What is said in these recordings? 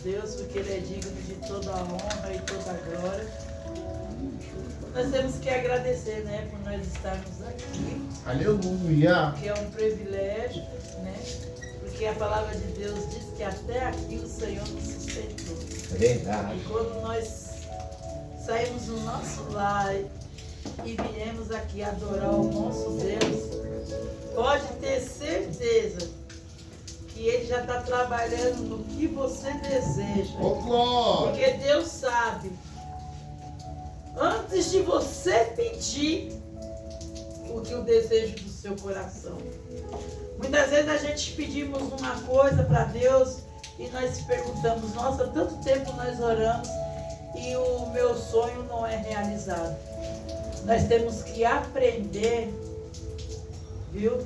Deus, porque Ele é digno de toda a honra e toda a glória. Nós temos que agradecer, né, por nós estarmos aqui. Aleluia. Que é um privilégio, né? Porque a palavra de Deus diz que até aqui o Senhor nos sustentou. Verdade. E quando nós saímos do nosso lar e viemos aqui adorar o nosso Deus, pode ter certeza que Ele já está trabalhando no que você deseja. Oh, glória. Porque Deus sabe, antes de você pedir, o que o desejo do seu coração. Muitas vezes a gente pedimos uma coisa para Deus e nós se perguntamos, nossa, tanto tempo nós oramos e o meu sonho não é realizado. Nós temos que aprender, viu?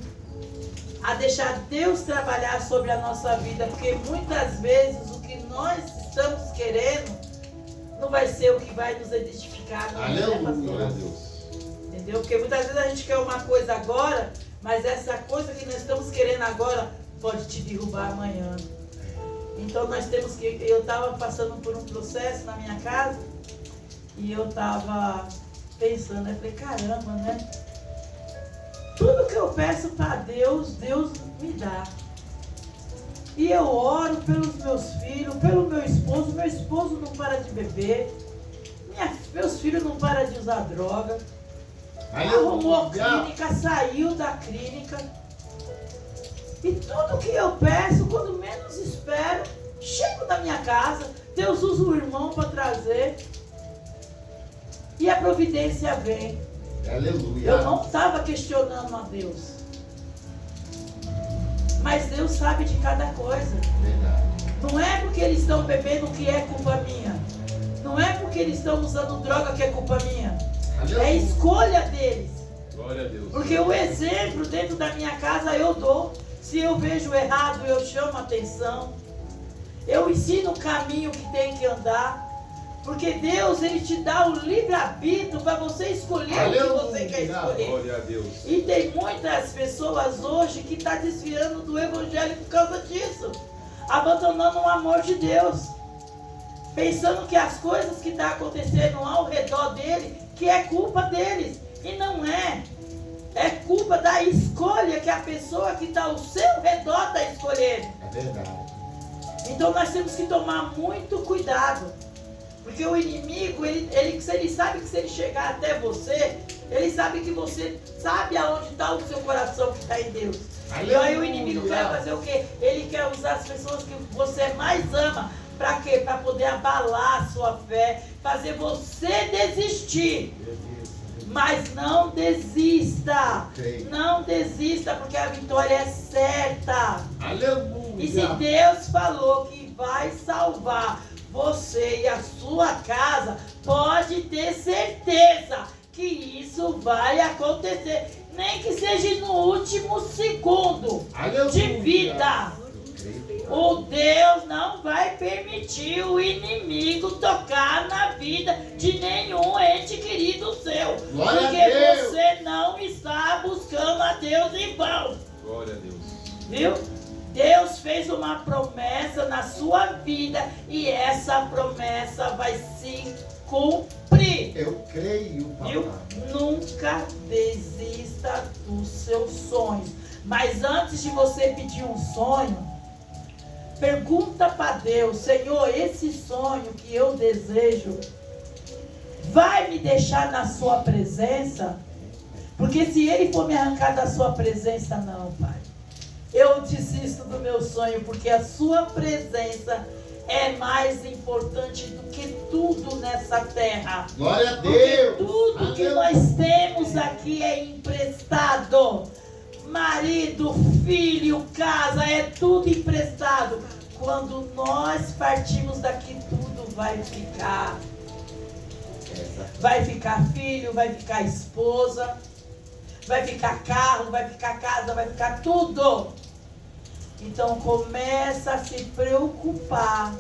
A deixar Deus trabalhar sobre a nossa vida, porque muitas vezes o que nós estamos querendo não vai ser o que vai nos edificar. Aleluia, Deus. Entendeu? Porque muitas vezes a gente quer uma coisa agora, mas essa coisa que nós estamos querendo agora pode te derrubar amanhã. Então nós temos que... Eu estava passando por um processo na minha casa e eu estava pensando, eu falei, caramba, né? Tudo que eu peço para Deus, Deus me dá. E eu oro pelos meus filhos, pelo meu esposo não para de beber, meus filhos não param de usar droga. Arrumou clínica, saiu da clínica. E tudo que eu peço, quando menos espero, chego na minha casa, Deus usa o irmão para trazer. E a providência vem. Aleluia. Eu não estava questionando a Deus. Mas Deus sabe de cada coisa. Verdade. Não é porque eles estão bebendo que é culpa minha. Não é porque eles estão usando droga que é culpa minha. É escolha deles. Glória a Deus. Porque o exemplo dentro da minha casa eu dou. Se eu vejo errado, eu chamo atenção. Eu ensino o caminho que tem que andar. Porque Deus, Ele te dá o livre-arbítrio para você escolher o que você quer escolher. Glória a Deus. E tem muitas pessoas hoje que estão desviando do Evangelho por causa disso. Abandonando o amor de Deus. Pensando que as coisas que estão acontecendo ao redor dele, que é culpa deles. E não é. É culpa da escolha que a pessoa que está ao seu redor está escolhendo. É verdade. Então nós temos que tomar muito cuidado. Porque o inimigo, ele sabe que se ele chegar até você, ele sabe que você sabe aonde está o seu coração que está em Deus. E aí o inimigo quer fazer o quê? Ele quer usar as pessoas que você mais ama. Para quê? Para poder abalar a sua fé, fazer você desistir. Mas não desista. Não desista, porque a vitória é certa. Aleluia. E se Deus falou que vai salvar você e a sua casa, pode ter certeza que isso vai acontecer. Nem que seja no último segundo de vida. O Deus não vai permitir o inimigo tocar na vida de nenhum ente querido seu. Porque você não está buscando a Deus em vão. Glória a Deus. Viu? Deus fez uma promessa na sua vida e essa promessa vai se cumprir. Eu creio, papai. Viu? Nunca desista dos seus sonhos. Mas antes de você pedir um sonho, pergunta para Deus, Senhor, esse sonho que eu desejo vai me deixar na sua presença? Porque se ele for me arrancar da sua presença, não, Pai. Eu desisto do meu sonho, porque a sua presença é mais importante do que tudo nessa terra. Glória a Deus. Porque tudo que nós temos aqui é emprestado. Marido, filho, casa, é tudo emprestado. Quando nós partimos daqui, tudo vai ficar. Vai ficar filho, vai ficar esposa, vai ficar carro, vai ficar casa, vai ficar tudo. Então começa a se preocupar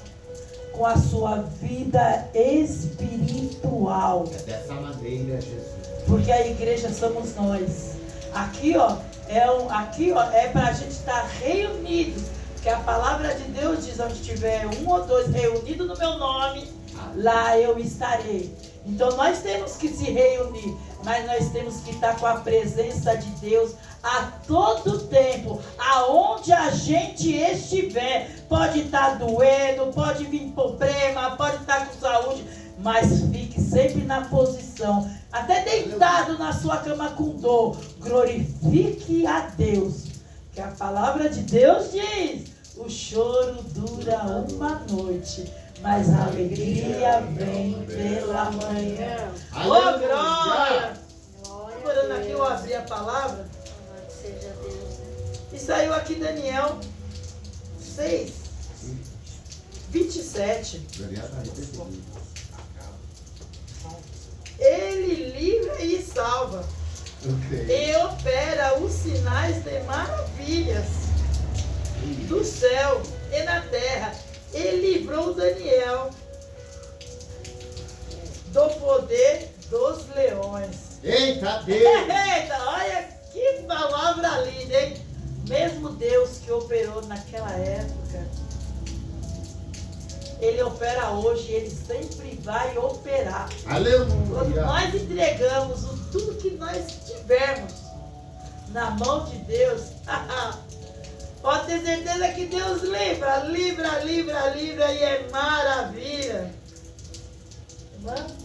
com a sua vida espiritual. É dessa maneira, Jesus. Porque a igreja somos nós. Aqui, ó, é para a gente estar reunidos, Que a palavra de Deus diz, onde tiver um ou dois reunidos no meu nome, lá eu estarei. Então nós temos que se reunir, mas nós temos que estar com a presença de Deus a todo tempo. Aonde a gente estiver, pode estar doendo, pode vir problema, pode estar com saúde, mas fique sempre na posição, até deitado na sua cama com dor, glorifique a Deus. Que a palavra de Deus diz, o choro dura uma noite, mas a alegria vem pela manhã. Ô, glória! Orando aqui, eu abri a palavra. Seja Deus. E saiu aqui Daniel 6, 27. Ele livra e salva. E opera os sinais de maravilhas do céu e na terra. E livrou Daniel do poder dos leões. Eita Deus! Eita, olha que palavra linda, hein? Mesmo Deus que operou naquela época, Ele opera hoje, Ele sempre vai operar. Quando Aleluia! nós entregamos tudo que nós tivermos na mão de Deus, pode ter certeza que Deus livra, livra, livra, livra e é maravilha. Vamos?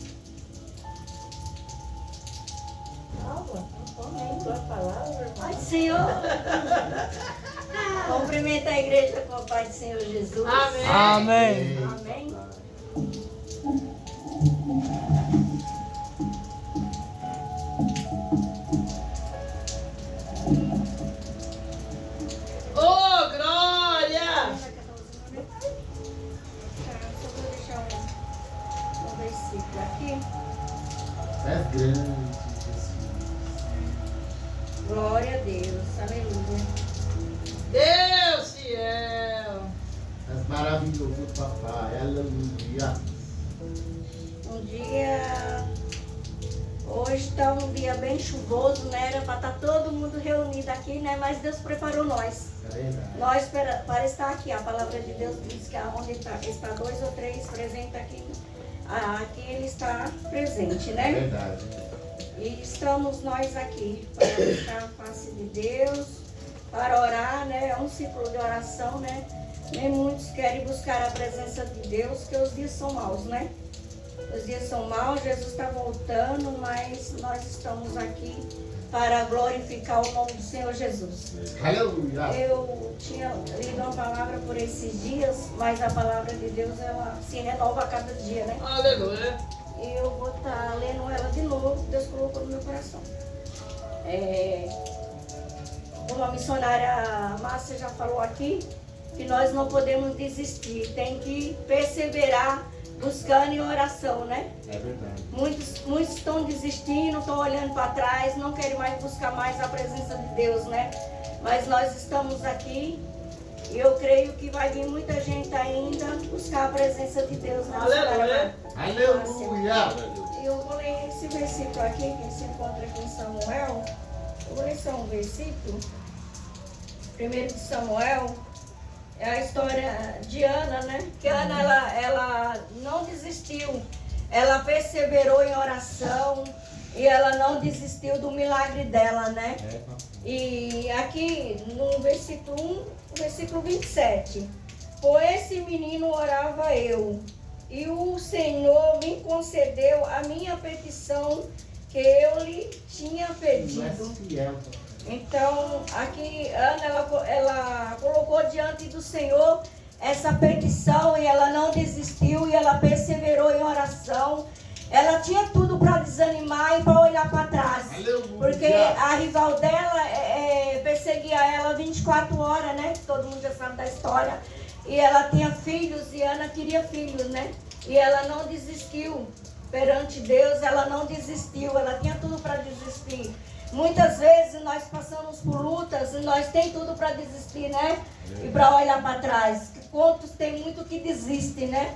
Calma, não nem tua palavra, irmão. Pai do Senhor. Cumprimenta a igreja com o Pai do Senhor Jesus. Amém. Amém. Amém. Ô, glória! Só vou deixar um versículo aqui. É grande, Jesus. Glória a Deus. Aleluia. Deus fiel! É maravilhoso, papai. Aleluia. Um dia, hoje está um dia bem chuvoso, né? Era para estar todo mundo reunido aqui, né? Mas Deus preparou nós. É verdade. Nós para estar aqui. A palavra de Deus diz que onde está dois ou três presentes aqui, aqui Ele está presente, É né? verdade. E estamos nós aqui para buscar a face de Deus, para orar, né? É um ciclo de oração, né? Nem muitos querem buscar a presença de Deus, porque os dias são maus, né? Os dias são maus, Jesus está voltando, mas nós estamos aqui para glorificar o nome do Senhor Jesus. Aleluia. Eu tinha lido uma palavra por esses dias, mas a palavra de Deus, ela se renova a cada dia, né? Aleluia! E eu vou estar lendo ela de novo, Deus colocou no meu coração. Como a missionária Márcia já falou aqui, que nós não podemos desistir, tem que perseverar buscando em oração, né? É verdade. Muitos estão desistindo, estão olhando para trás, não querem mais buscar mais a presença de Deus, né? Mas nós estamos aqui e eu creio que vai vir muita gente ainda buscar a presença de Deus, né? Aleluia! Aleluia. E eu vou ler esse versículo aqui, que se encontra aqui em Samuel. Eu vou ler só um versículo. Primeiro de Samuel. É a história de Ana, né? Que Ana, ela não desistiu. Ela perseverou em oração e ela não desistiu do milagre dela, né? E aqui no versículo 1, versículo 27. Por esse menino orava eu, e o Senhor me concedeu a minha petição que eu lhe tinha pedido. Então, aqui, Ana, ela colocou diante do Senhor essa petição e ela não desistiu e ela perseverou em oração. Ela tinha tudo para desanimar e para olhar para trás. Aleluia. Porque a rival dela perseguia ela 24 horas, né? Todo mundo já sabe da história. E ela tinha filhos e Ana queria filhos, né? E ela não desistiu. Perante Deus, ela não desistiu. Ela tinha tudo para desistir. Muitas vezes nós passamos por lutas e nós tem tudo para desistir, né? E para olhar para trás. Quantos tem muito que desistem, né?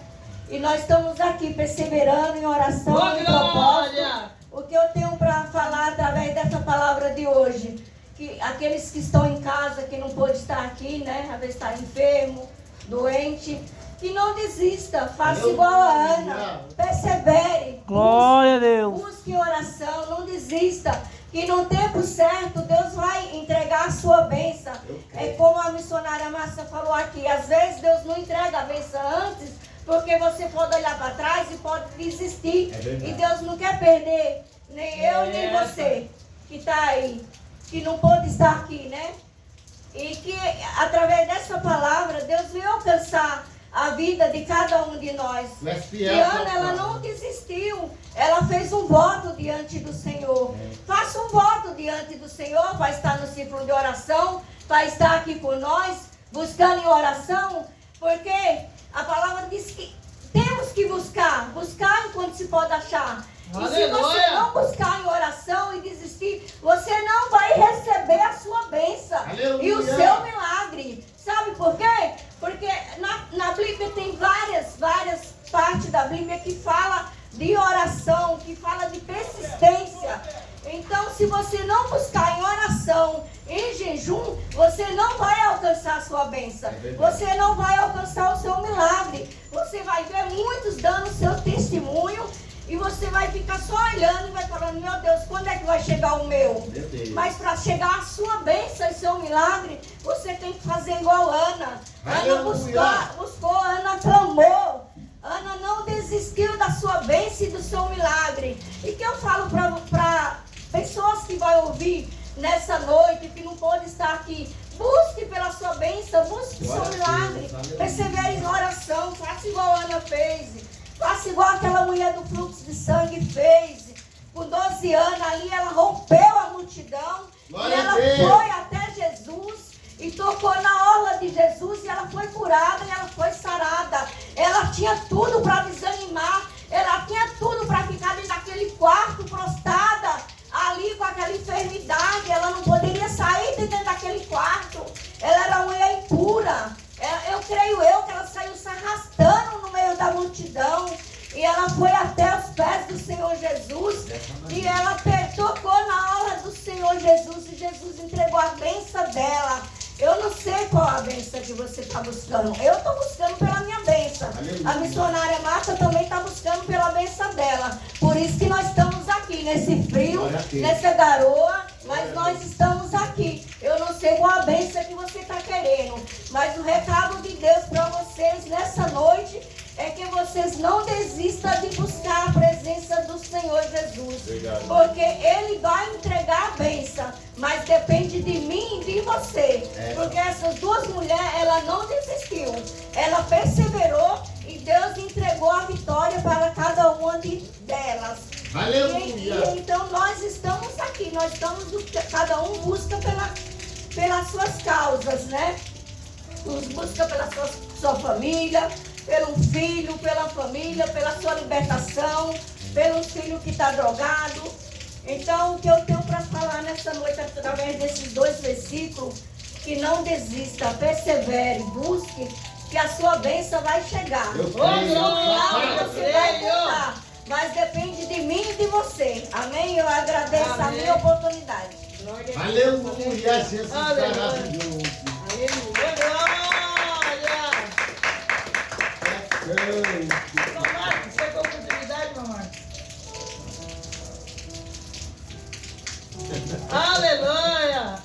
E nós estamos aqui perseverando em oração, em propósito. O que eu tenho para falar através dessa palavra de hoje? Que aqueles que estão em casa, que não pôde estar aqui, né? Às vezes está enfermo, doente. Que não desista, faça igual a Ana, persevere, Glória a Deus. busque oração, não desista, que no tempo certo Deus vai entregar a sua bênção. É como a missionária Márcia falou aqui, às vezes Deus não entrega a bênção antes, porque você pode olhar para trás e pode desistir, e Deus não quer perder, nem eu, nem você, que está aí, que não pôde estar aqui, né? E que através dessa palavra, Deus veio alcançar a vida de cada um de nós. E Ana, ela não desistiu. Ela fez um voto diante do Senhor. Faça um voto diante do Senhor para estar no círculo de oração, para estar aqui com nós, buscando em oração, porque a palavra diz que temos que buscar enquanto se pode achar. E se você não buscar em oração e desistir, você não vai receber a sua bênção e o seu milagre. Sabe por quê? Porque na Bíblia tem várias partes da Bíblia que fala de oração, que fala de persistência. Então, se você não buscar em oração, em jejum, você não vai alcançar a sua bênção. Você não vai alcançar o seu milagre. Você vai ver muitos dando o seu testemunho e você vai ficar só olhando e vai falando, meu Deus, quando é que vai chegar o meu? Mas para chegar a sua bênção e seu milagre, você tem que fazer igual Ana. Ana buscou, Ana clamou. Ana não desistiu da sua bênção e do seu milagre. E que eu falo para pessoas que vão ouvir nessa noite, que não pode estar aqui, busque pela sua bênção, busque o seu milagre, persevere em oração, faça igual Ana fez. Faça igual aquela mulher do fluxo de sangue fez. Com 12 anos ali, ela rompeu a multidão. E ela foi até Jesus e tocou na orla de Jesus. E ela foi curada e ela foi sarada. Ela tinha tudo para desanimar. Ela tinha tudo para ficar dentro daquele quarto prostrada. Ali com aquela enfermidade. Ela não poderia sair de dentro daquele quarto. Ela era uma mulher impura. Eu creio que ela saiu se arrastando no meio da multidão. E ela foi até os pés do Senhor Jesus. E ela tocou na orla do Senhor Jesus. E Jesus entregou a bênção dela. Eu não sei qual a bênção que você está buscando. Eu estou buscando pela minha bênção. A missionária Marta também está buscando pela bênção dela. Por isso que nós estamos aqui, nesse frio, nessa garoa. Mas nós estamos aqui. Eu não sei qual a bênção que você está querendo. Mas o recado de Deus para vocês nessa noite é que vocês não desistam de buscar a presença do Senhor Jesus. Obrigado. Porque Ele vai entregar a bênção. Mas depende de mim e de você. Porque essas duas mulheres, ela não desistiu. Ela perseverou e Deus entregou a vitória para cada uma delas. E então nós estamos aqui. Nós estamos, cada um busca pelas suas causas, né? Uns busca pela sua família, pelo filho, pela família, pela sua libertação, pelo filho que está drogado. Então, o que eu tenho para falar nessa noite, através desses 2 versículos, que não desista, persevere, busque, que a sua bênção vai chegar. Você vai tentar, mas depende de mim e de você. Amém? Eu agradeço a minha oportunidade. Aleluia, Jesus maravilhoso. Aleluia, glória. Mamãe, você tem oportunidade, mamãe? Aleluia.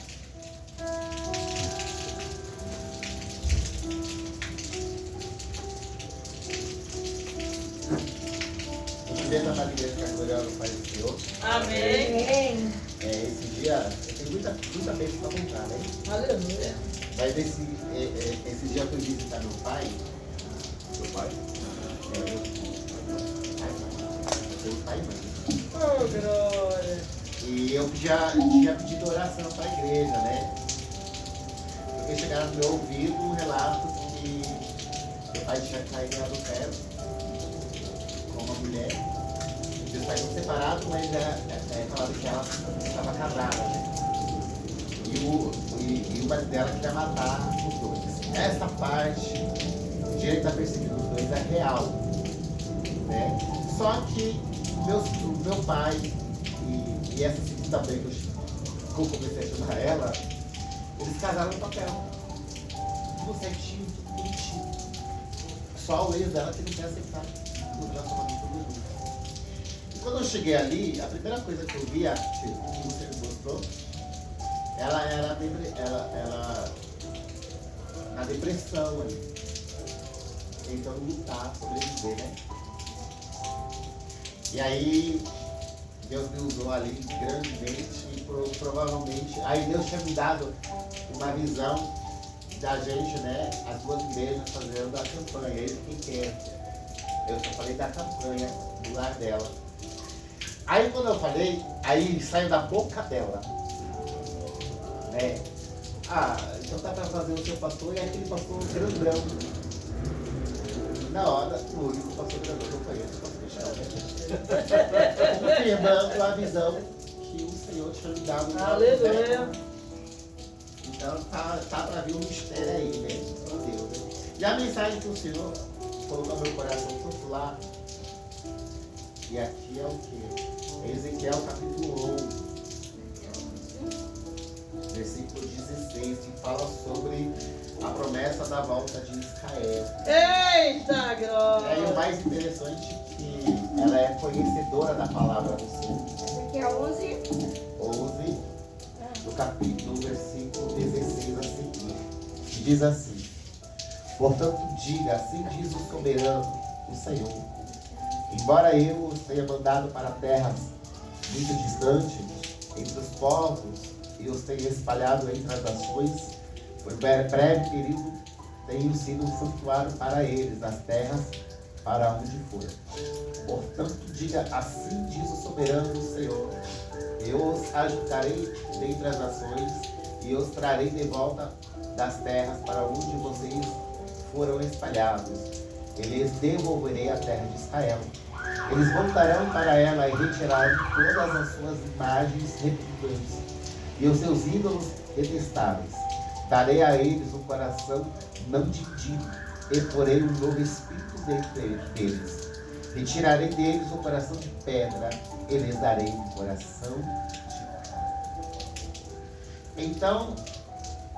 Dentro da igreja que a Glória faleceu. Amém. Esse dia, eu tenho muita bênção para contar, né? Aleluia. Mas esse dia eu fui visitar meu pai. Meu pai? Meu pai, mãe. Oh, glória. E eu já tinha pedido oração para a igreja, né? Porque chegaram no meu ouvido relatos que meu pai tinha caído em adultério com uma mulher. Meus pais são separados, mas falaram que ela estava casada, né? E o marido dela queria matar os dois. Essa parte, o direito da perseguindo os dois é real, né? Só que meu pai e essa segunda bem que eu como eu comecei a chamar ela, eles casaram no papel. Tudo certinho, tudo bonitinho. Só o ex dela que não quer aceitar o relacionamento dos dois. E quando eu cheguei ali, a primeira coisa que eu vi, que você me mostrou, ela era na depressão ali. Tentando lutar, sobreviver, né? E aí, Deus me usou ali grandemente e provavelmente, aí Deus tinha me dado uma visão da gente, né? As duas igrejas fazendo a campanha, ele quem quer. Eu só falei da campanha do lar dela. Aí quando eu falei, aí saiu da boca dela, né? Então tá para fazer o seu pastor e aquele pastor grandão. Na hora, o único pastor grandão que eu conheço, pastor Michel, né? Confirmando a visão que o Senhor tinha me dado. Aleluia. Então tá para vir um mistério aí, né? Meu Deus. E a mensagem que o Senhor colocou no meu coração, tudo lá. E aqui é o que? Ezequiel capítulo 11, versículo 16, que fala sobre a promessa da volta de Israel. Eita, E glória! aí o mais interessante é que ela é conhecedora da palavra do Senhor. Ezequiel 11, do capítulo, versículo 16 a seguir. Que diz assim: portanto diga, assim diz o soberano, o Senhor, embora eu os tenha mandado para terras muito distantes, entre os povos, e os tenha espalhado entre as nações, por breve período tenho sido um santuário para eles, nas terras para onde foram. Portanto, diga, assim diz o soberano do Senhor: eu os ajuntarei dentre as nações e os trarei de volta das terras para onde vocês foram espalhados. E lhes devolverei a terra de Israel. Eles voltarão para ela e retirarão todas as suas imagens repugnantes e os seus ídolos detestáveis. Darei a eles um coração não dividido e porei um novo espírito dentro deles. Retirarei deles um coração de pedra e lhes darei um coração de carne. Então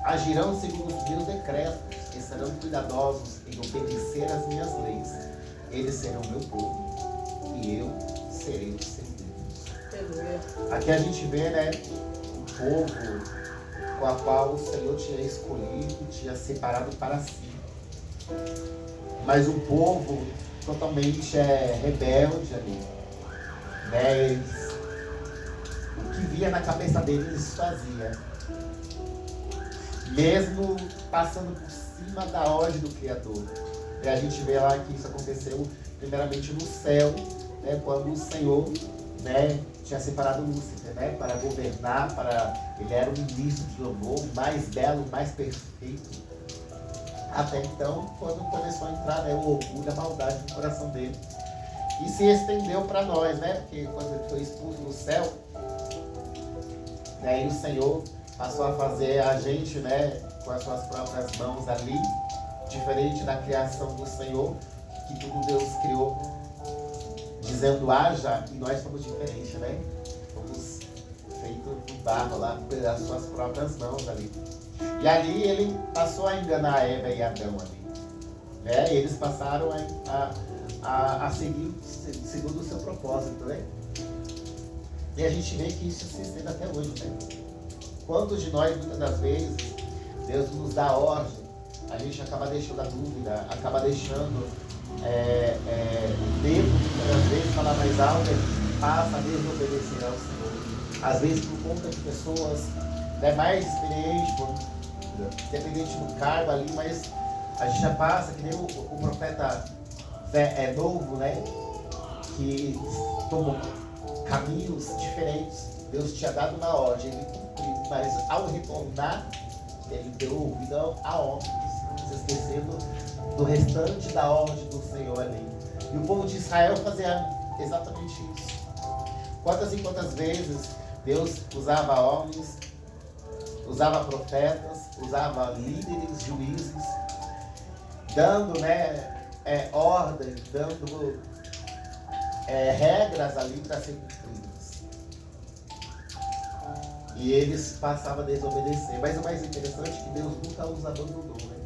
agirão segundo os meus decretos e serão cuidadosos em obedecer às minhas leis. Eles serão meu povo e eu serei o seu Deus. Aqui a gente vê, né, um povo com a qual o Senhor tinha escolhido, tinha separado para si. Mas um povo totalmente rebelde ali. Né? O que via na cabeça deles fazia. Mesmo passando por cima da ordem do Criador. E a gente vê lá que isso aconteceu primeiramente no céu, né, quando o Senhor, né, tinha separado Lúcifer, né, para governar, ele era o ministro de louvor, o mais belo, o mais perfeito. Até então, quando começou a entrar, né, o orgulho, a maldade no coração dele. E se estendeu para nós, né, porque quando ele foi expulso do céu, né, e o Senhor passou a fazer a gente, né, com as suas próprias mãos ali, diferente da criação do Senhor, que tudo Deus criou dizendo haja, e nós somos diferentes, né? Fomos feitos do barro lá pelas suas próprias mãos ali. E ali ele passou a enganar Eva e Adão ali. Né? E eles passaram a seguir segundo o seu propósito, né? E a gente vê que isso se estende até hoje, né? Quantos de nós, muitas das vezes, Deus nos dá ordem, a gente acaba deixando a dúvida, acaba deixando o tempo, muitas das vezes, falar mais alto, a gente passa a desobedecer ao Senhor. Às vezes por conta de pessoas, né, mais experientes, independente do cargo ali, mas a gente já passa, que nem o profeta novo, né, que tomou caminhos diferentes. Deus tinha dado uma ordem, ele cumpriu, mas ao retornar, ele deu ouvido a ordens, se esquecendo do restante da ordem do Senhor ali. E o povo de Israel fazia exatamente isso. Quantas e quantas vezes Deus usava homens, usava profetas, usava líderes, juízes, dando, né, ordens, dando regras ali para serem cumpridas. E eles passavam a desobedecer. Mas o mais interessante é que Deus nunca os abandonou, né?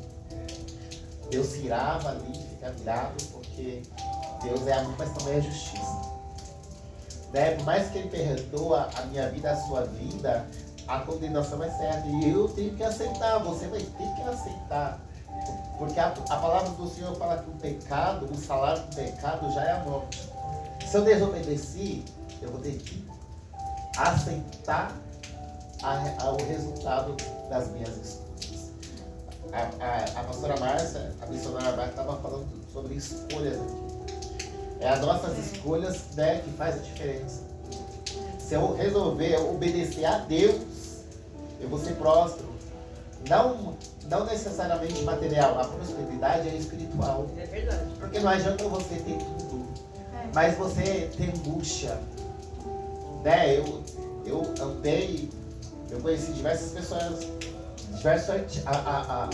Deus se irava ali, fica virado, porque Deus é amor, mas também é justiça. Né? Por mais que Ele perdoa a minha vida, a sua vida, a condenação é certa. E eu tenho que aceitar, você vai ter que aceitar. Porque a palavra do Senhor fala que o pecado, o salário do pecado já é a morte. Se eu desobedeci, eu vou ter que aceitar o resultado das minhas escolhas. A pastora Márcia, a missionária Márcia, estava falando sobre escolhas aqui. É as nossas escolhas, né, que faz a diferença. Se eu resolver obedecer a Deus, eu vou ser próspero. Não necessariamente material, a prosperidade é espiritual. É verdade. Porque não adianta você ter tudo, mas você ter angústia. Né? Eu andei, eu conheci diversas pessoas, diversos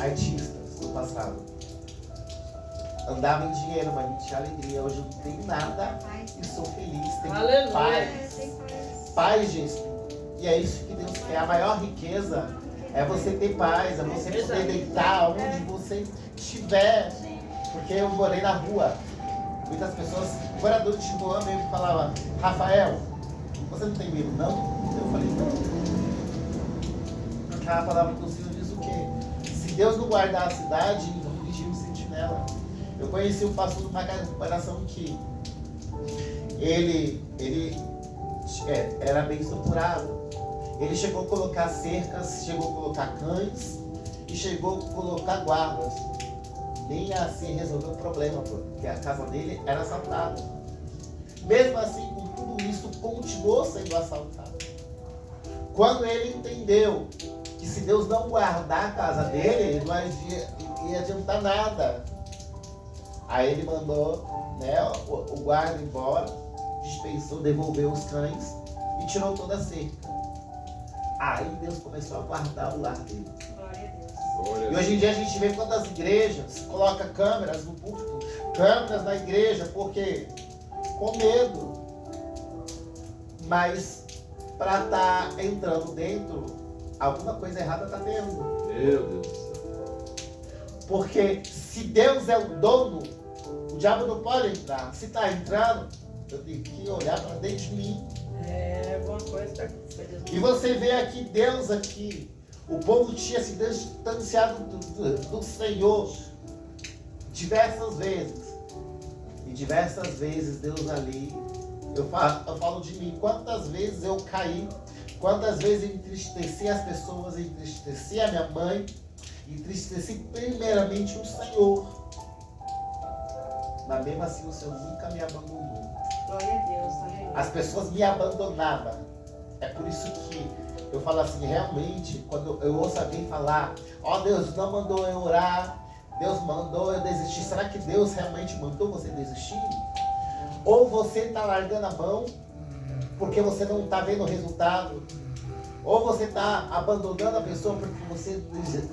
artistas no passado. Andava em dinheiro, mas não tinha alegria. Hoje eu não tenho nada e sou feliz. Tenho Aleluia. Paz de espírito. E é isso que Deus quer. A maior riqueza é você ter paz, é você poder deitar onde você estiver. Porque eu morei na rua. Muitas pessoas, moradores de rua, mesmo falavam: Rafael, você não tem medo, não? Eu falei: não. Porque a palavra do Senhor diz o quê? Se Deus não guardar a cidade, então vigia um sentinela. Eu conheci um pastor de uma congregação que ele era bem estruturado. Ele chegou a colocar cercas, chegou a colocar cães e chegou a colocar guardas. Nem assim resolveu o problema, porque a casa dele era assaltada. Mesmo assim, com tudo isso, continuou sendo assaltado. Quando ele entendeu que se Deus não guardar a casa dele, não ia adiantar nada. Aí ele mandou, né, o guarda embora, dispensou, devolveu os cães e tirou toda a cerca. Aí Deus começou a guardar o lar dele. Glória a Deus. E hoje em dia a gente vê quantas igrejas colocam câmeras no púlpito, câmeras na igreja, porque com medo. Mas para estar entrando dentro, alguma coisa errada está tendo. Meu Deus do céu. Porque se Deus é o dono, o diabo não pode entrar. Se está entrando, eu tenho que olhar para dentro de mim. É, alguma coisa está acontecendo. E você vê aqui, Deus aqui, o povo tinha se distanciado do Senhor diversas vezes. E diversas vezes Deus ali, eu falo de mim, quantas vezes eu caí, quantas vezes eu entristeci as pessoas, entristeci a minha mãe, entristeci primeiramente o Senhor. Mas mesmo assim o Senhor nunca me abandonou. Glória a Deus, aleluia. As pessoas me abandonavam. É por isso que eu falo assim, realmente, quando eu ouço alguém falar, ó, Deus não mandou eu orar, Deus mandou eu desistir. Será que Deus realmente mandou você desistir? Ou você está largando a mão porque você não está vendo o resultado? Ou você está abandonando a pessoa porque você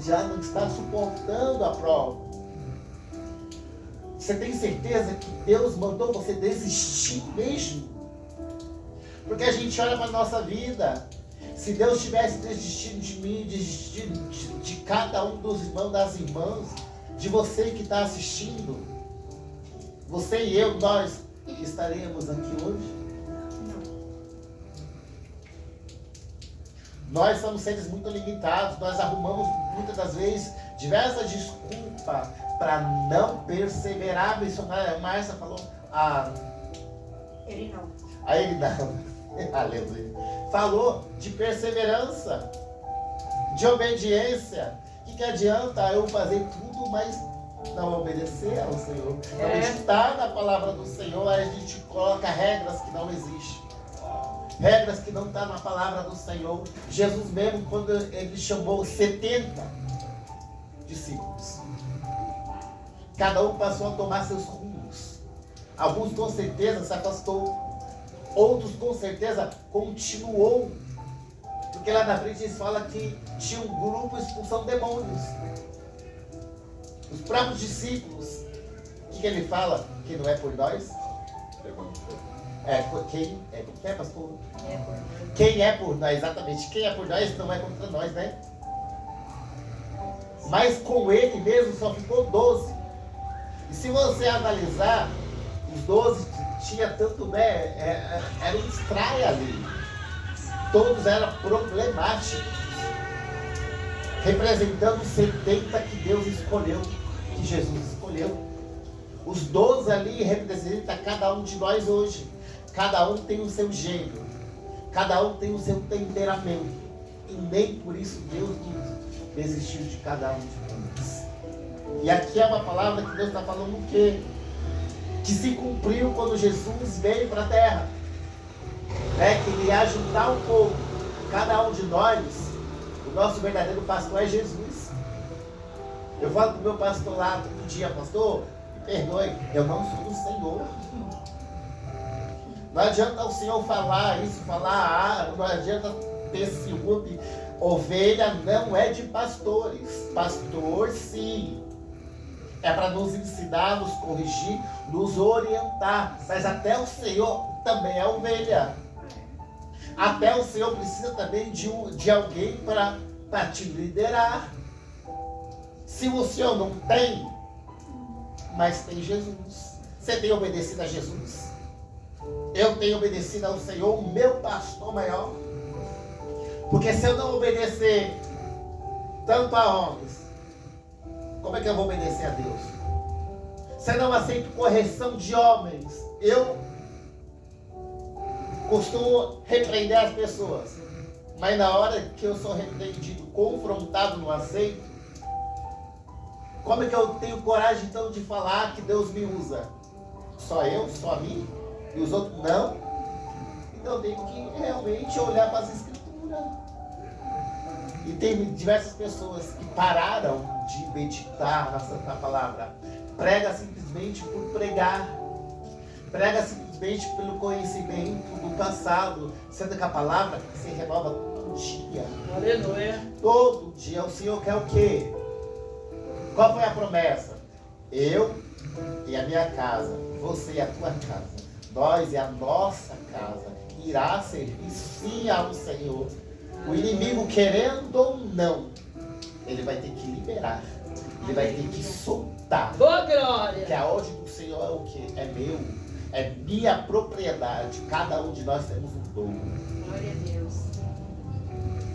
já não está suportando a prova? Você tem certeza que Deus mandou você desistir mesmo? Porque a gente olha para a nossa vida. Se Deus tivesse desistido de mim, desistido de cada um dos irmãos, das irmãs, de você que está assistindo, você e eu, nós estaríamos aqui hoje? Nós somos seres muito limitados, nós arrumamos muitas das vezes diversas desculpas para não perseverar. A missionária Márcia falou, Ele não. aí ele não, aleluia, falou de perseverança, de obediência. O que adianta eu fazer tudo, mas não obedecer ao Senhor? Não meditar na palavra do Senhor, aí a gente coloca regras que não existem. Regras que não estão na palavra do Senhor. Jesus mesmo, quando ele chamou 70 discípulos, cada um passou a tomar seus rumos. Alguns com certeza se afastou, outros com certeza continuou. Porque lá na frente eles falam que tinha um grupo expulsando demônios. Os próprios discípulos, o que ele fala? Que não é por nós? Quem é, pastor? Quem é por nós, exatamente. Quem é por nós não é contra nós, né? Mas com ele mesmo só ficou 12. E se você analisar, os 12 tinha tanto, né? Era um estranho ali. Todos eram problemáticos. Representando os 70 que Deus escolheu, que Jesus escolheu. Os 12 ali representam cada um de nós hoje. Cada um tem o seu gênero. Cada um tem o seu temperamento. E nem por isso Deus desistiu de cada um de nós. E aqui é uma palavra que Deus está falando o quê? Que se cumpriu quando Jesus veio para a terra. Que ele ia juntar um povo. Cada um de nós, o nosso verdadeiro pastor é Jesus. Eu falo para o meu pastor lá todo dia, pastor, me perdoe, eu não sou do Senhor. Não adianta o Senhor falar isso, não adianta ter ciúme. Ovelha não é de pastores. Pastor, sim. É para nos ensinar, nos corrigir, nos orientar. Mas até o Senhor também é ovelha. Até o Senhor precisa também de alguém para te liderar. Se o Senhor não tem, mas tem Jesus. Você tem obedecido a Jesus? Eu tenho obedecido ao Senhor, o meu pastor maior. Porque se eu não obedecer tanto a homens, como é que eu vou obedecer a Deus? Se eu não aceito correção de homens, eu costumo repreender as pessoas. Mas na hora que eu sou repreendido, confrontado, não aceito, como é que eu tenho coragem então de falar que Deus me usa? Só eu? Só a mim? E os outros não? Então eu tenho que realmente olhar para as Escrituras. E tem diversas pessoas que pararam de meditar na Santa Palavra. Prega simplesmente por pregar. Prega simplesmente pelo conhecimento do passado. Sendo que a palavra se renova todo dia. Aleluia. Todo dia. O Senhor quer o quê? Qual foi a promessa? Eu e a minha casa, você e a tua casa, nós e a nossa casa, irá servir sim ao Senhor. O inimigo, querendo ou não, ele vai ter que liberar. Ele vai ter que soltar. Boa glória! Porque a ordem do Senhor é o quê? É meu. É minha propriedade. Cada um de nós temos um dom. Glória a Deus.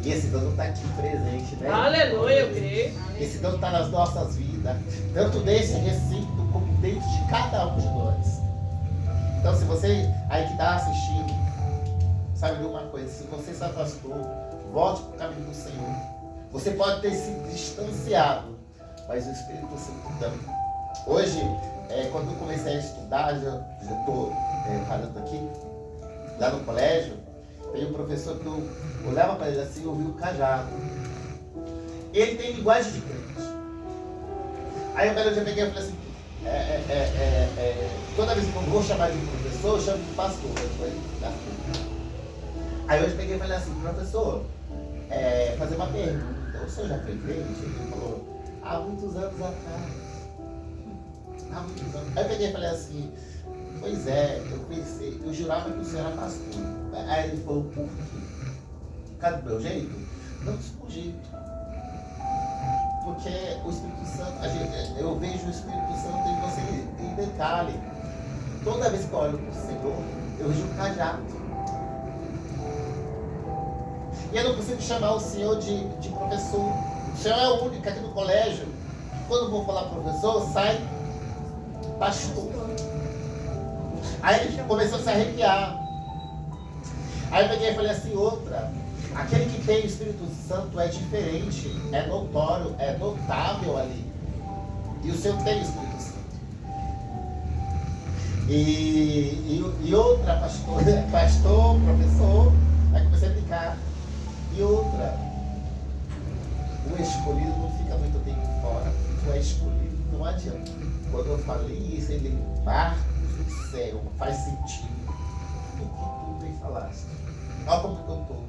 E esse dom está aqui presente, né? Aleluia, eu creio. Esse dom está nas nossas vidas. Tanto nesse recinto, como dentro de cada um de nós. Então, se você aí que está assistindo, sabe de uma coisa, se você se afastou, volte para o caminho do Senhor. Você pode ter se distanciado, mas o Espírito Santo também. Hoje, quando eu comecei a estudar, já estou parando aqui, lá no colégio, tem um professor que eu olhava para ele assim e ouvia o cajado. Ele tem linguagem de crente. Aí eu já peguei e falei assim, toda vez que eu vou chamar de professor, eu chamo de pastor. Aí hoje peguei e falei assim, professor, fazer uma pergunta, o senhor já foi crente? Ele falou, há muitos anos atrás. Há muitos anos. Aí eu peguei e falei assim, pois é, eu pensei, eu jurava que o senhor era pastor. Aí ele falou, por quê? Cadê do meu jeito? Não do seu jeito. Porque o Espírito Santo, eu vejo o Espírito Santo em você em detalhe. Toda vez que eu olho para o Senhor, eu vejo um cajado. E eu não consigo chamar o Senhor de professor. O Senhor é o único aqui no colégio. Quando eu vou falar professor, sai pastor. Aí ele começou a se arrepiar. Aí eu peguei e falei assim, outra. Aquele que tem o Espírito Santo é diferente, é notório, é notável ali. E o seu tem o Espírito Santo. E outra, pastor, professor, aí comecei a brincar. E outra, o escolhido não fica muito tempo fora. Tu é escolhido, não adianta. Quando eu falei isso, ele marcos do céu, faz sentido. O que tu me falaste? Olha como que eu estou.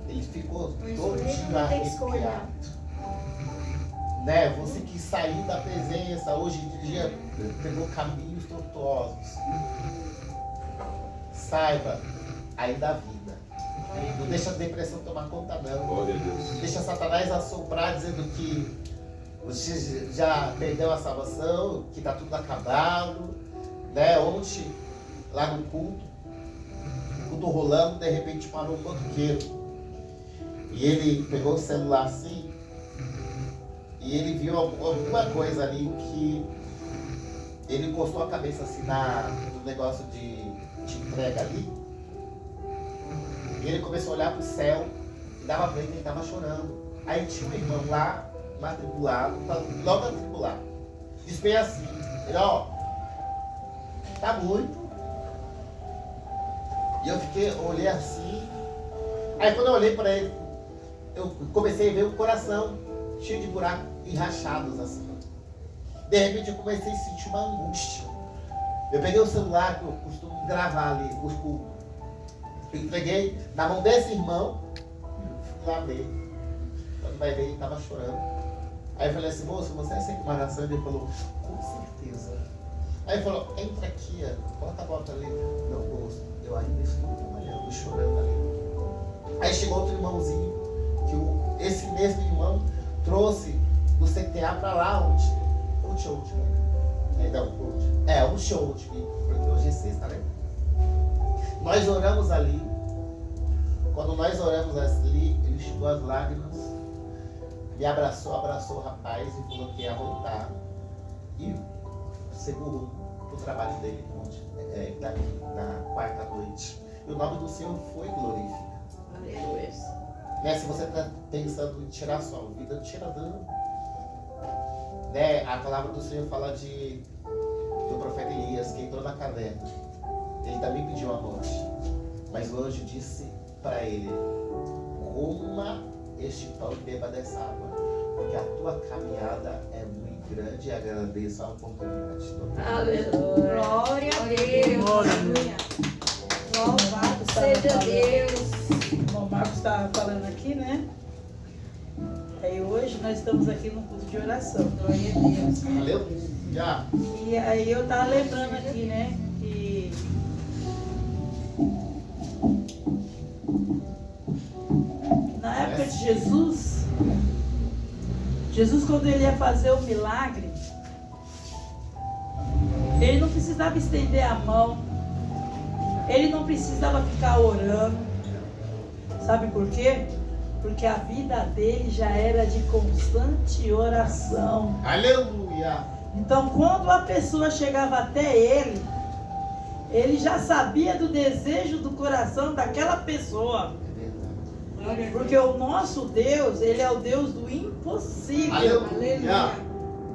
Ele ficou todo dia arrepiado. né? Você que saiu da presença, hoje em dia pegou caminhos tortuosos. Saiba, ainda há vida. Não deixa a depressão tomar conta não. Glória a Deus. Deixa Satanás assoprar dizendo que você já perdeu a salvação, que está tudo acabado, né? Ontem, lá no culto rolando, de repente parou um motoqueiro. E ele pegou o celular assim, e ele viu alguma coisa ali que ele encostou a cabeça assim no negócio de entrega ali. E ele começou a olhar para o céu, e dava para ele que ele estava chorando. Aí tinha um irmão lá, matriculado, logo matriculado. Disse bem assim, ele, ó, tá muito. E eu olhei assim. Aí quando eu olhei para ele, eu comecei a ver o coração cheio de buracos e rachados assim. De repente eu comecei a sentir uma angústia. Eu peguei o celular que eu costumo gravar ali, os cultos. Eu entreguei na mão desse irmão, fui lá ver. Quando vai ver, ele estava chorando. Aí eu falei assim, moço, você aceita uma oração? Ele falou, com certeza. Aí ele falou, entra aqui, bota a bota ali. Não, moço, eu ainda estou trabalhando, chorando ali. Aí chegou outro irmãozinho, que esse mesmo irmão trouxe do CTA para lá ontem. O show, porque hoje é sexta, né? Nós oramos ali. Quando nós oramos ali, ele chegou às lágrimas, me abraçou o rapaz e falou que ia voltar. E segurou o trabalho dele ontem, na quarta noite. E o nome do Senhor foi glorificado. Né? Se você está pensando em tirar a sua vida, tira não. Né? A palavra do Senhor fala do profeta Elias, que entrou na caverna. Ele também pediu a morte. Mas o anjo disse para ele, coma este pão e beba dessa água, porque a tua caminhada é muito grande e agradeço a oportunidade. Aleluia. Glória a Deus. Glória. Louvado seja Deus. Bom, o Marcos estava falando aqui, né? Aí hoje nós estamos aqui no culto de oração. Glória a Deus. Aleluia. E aí eu estava lembrando aqui, né? Que na época de Jesus quando ele ia fazer o milagre, ele não precisava estender a mão, ele não precisava ficar orando. Sabe por quê? Porque a vida dele já era de constante oração. Aleluia. Então quando a pessoa chegava até ele já sabia do desejo do coração daquela pessoa. Porque o nosso Deus, ele é o Deus do impossível. Aleluia.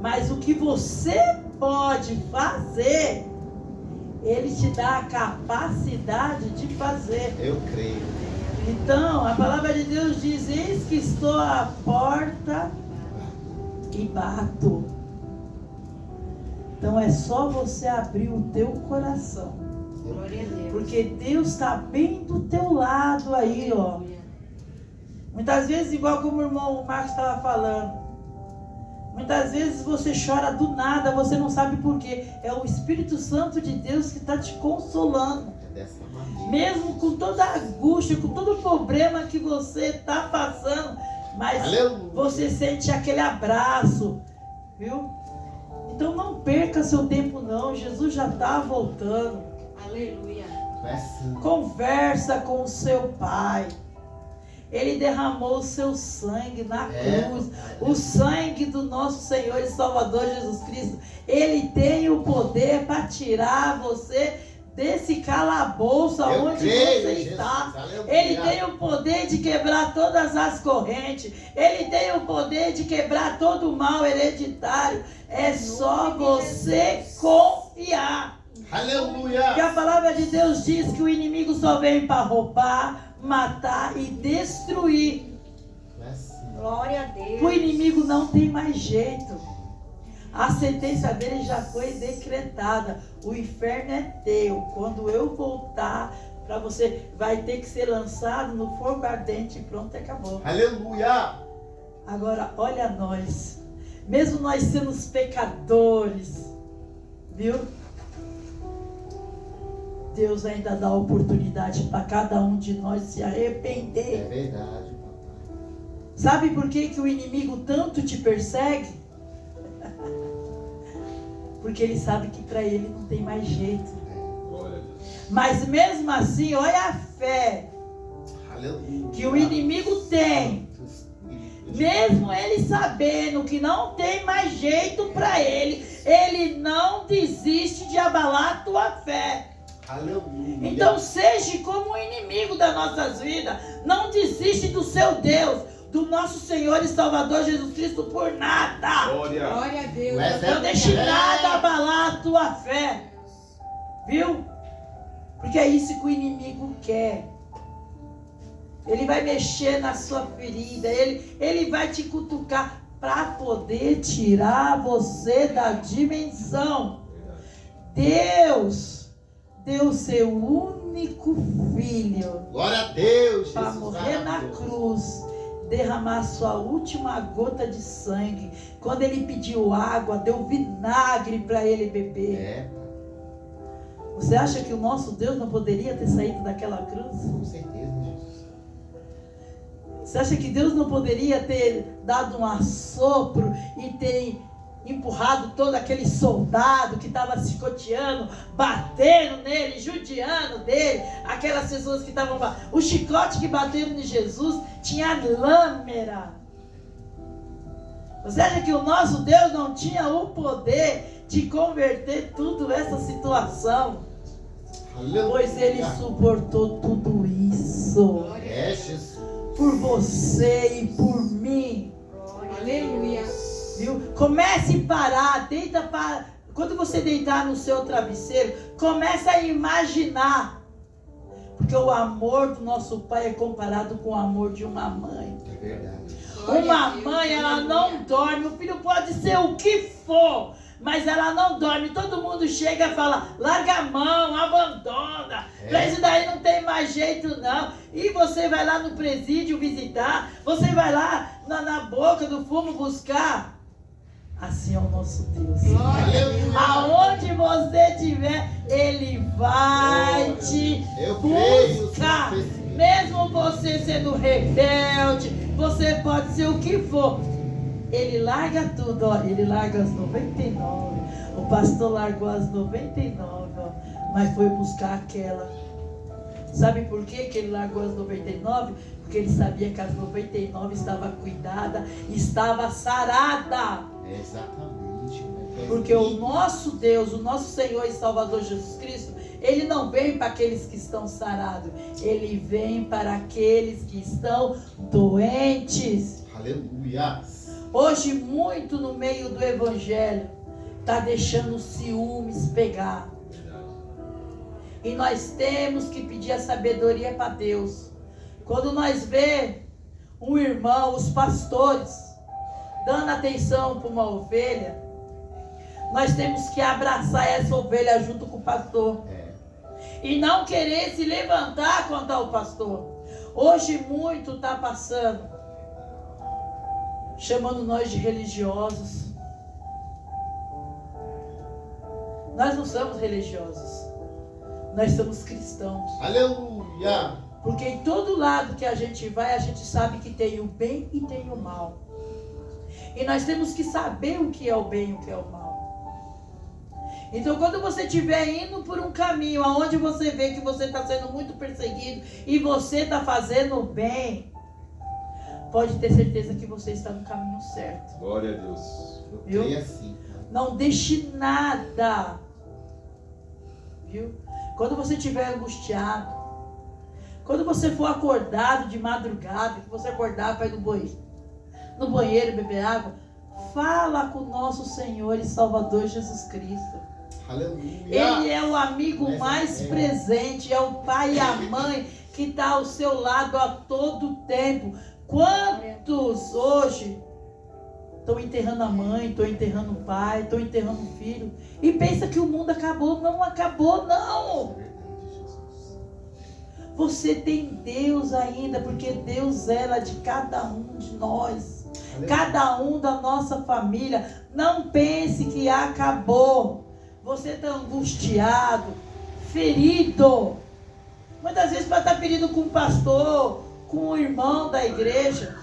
Mas o que você pode fazer, ele te dá a capacidade de fazer. Eu creio. Então, a palavra de Deus diz, eis que estou à porta e bato. Então é só você abrir o teu coração. Glória a Deus. Porque Deus está bem do teu lado aí, ó. Muitas vezes, igual como o irmão Marcos estava falando, muitas vezes você chora do nada, você não sabe por quê. É o Espírito Santo de Deus que está te consolando. Mesmo com toda a angústia, com todo o problema que você está passando, mas você sente aquele abraço, viu? Então não perca seu tempo não, Jesus já está voltando. Aleluia. Conversa com o seu Pai. Ele derramou o seu sangue na cruz. O sangue do nosso Senhor e Salvador Jesus Cristo. Ele tem o poder para tirar você desse calabouço onde você está. Ele tem o poder de quebrar todas as correntes. Ele tem o poder de quebrar todo o mal hereditário. É só você confiar. Aleluia. Porque a palavra de Deus diz que o inimigo só vem para roubar, matar e destruir. Glória a Deus. O inimigo não tem mais jeito. A sentença dele já foi decretada. O inferno é teu. Quando eu voltar para você, vai ter que ser lançado no fogo ardente e pronto, acabou. Aleluia. Agora, olha nós. Mesmo nós sendo pecadores, viu? Deus ainda dá oportunidade para cada um de nós se arrepender. É verdade, papai. Sabe por que que o inimigo tanto te persegue? Porque ele sabe que para ele não tem mais jeito. Glória a Deus. Mas mesmo assim, olha a fé Aleluia. que o inimigo tem. Mesmo ele sabendo que não tem mais jeito para ele, ele não desiste de abalar a tua fé. Aleluia. Então seja como o inimigo das nossas vidas. Não desiste do seu Deus, do nosso Senhor e Salvador Jesus Cristo por nada. Glória. Glória a Deus. Não deixe nada abalar a tua fé. Viu? Porque é isso que o inimigo quer. Ele vai mexer na sua ferida. Ele vai te cutucar para poder tirar você da dimensão. Deus deu seu único filho Glória a Deus, para Jesus. morrer na cruz, derramar sua última gota de sangue. Quando ele pediu água, deu vinagre para ele beber. É, Você acha que o nosso Deus não poderia ter saído daquela cruz? com certeza, Jesus. Você acha que Deus não poderia ter dado um assopro e ter empurrado todo aquele soldado que estava chicoteando, batendo nele, judiando dele, aquelas pessoas que estavam... O chicote que bateram em Jesus tinha lâmina. Você acha que o nosso Deus não tinha o poder de converter tudo essa situação? Aleluia. Pois ele suportou tudo isso É, Jesus. por você e por mim. Aleluia. Viu? Comece a parar, quando você deitar no seu travesseiro, comece a imaginar. Porque o amor do nosso pai é comparado com o amor de uma mãe. É verdade. Uma mãe, ela não dorme. O filho pode ser o que for, mas ela não dorme. Todo mundo chega e fala, larga a mão, abandona. Pra isso daí não tem mais jeito não. E você vai lá no presídio visitar, você vai lá na boca do fumo buscar. Assim é o nosso Deus. Aleluia. Aonde você estiver, Ele vai te Eu creio, buscar. Senhor. Mesmo você sendo rebelde, você pode ser o que for. Ele larga tudo, ó. Ele larga as 99. O pastor largou as 99, ó, mas foi buscar aquela. Sabe por quê que ele largou as 99? Porque ele sabia que as 99 estava cuidada, estava sarada. Exatamente. Porque o nosso Deus, o nosso Senhor e Salvador Jesus Cristo, Ele não vem para aqueles que estão sarados. Ele vem para aqueles que estão doentes. Aleluia. Hoje, muito no meio do Evangelho, está deixando os ciúmes pegar. E nós temos que pedir a sabedoria para Deus. Quando nós vê um irmão, os pastores, dando atenção para uma ovelha, nós temos que abraçar essa ovelha junto com o pastor. E não querer se levantar contra o pastor. Hoje muito está passando, chamando nós de religiosos. Nós não somos religiosos, nós somos cristãos. Aleluia. Porque em todo lado que a gente vai, a gente sabe que tem o bem e tem o mal. E nós temos que saber o que é o bem e o que é o mal. Então quando você estiver indo por um caminho onde você vê que você está sendo muito perseguido e você está fazendo o bem, pode ter certeza que você está no caminho certo. Glória a Deus. Eu Viu? creio assim. Não deixe nada. Viu? Quando você estiver angustiado, quando você for acordado de madrugada, que você acordar para ir no banheiro beber água, fala com o nosso Senhor e Salvador Jesus Cristo. Aleluia. Ele é o amigo mais presente, é o pai e a mãe que está ao seu lado a todo tempo. Quantos hoje estão enterrando a mãe, estão enterrando o pai, estão enterrando o filho e pensa que o mundo acabou? Não acabou, não. Você tem Deus ainda, porque Deus zela de cada um de nós. Cada um da nossa família. Não pense que acabou. Você está angustiado, ferido. Muitas vezes pode estar ferido com o pastor, com o irmão da igreja.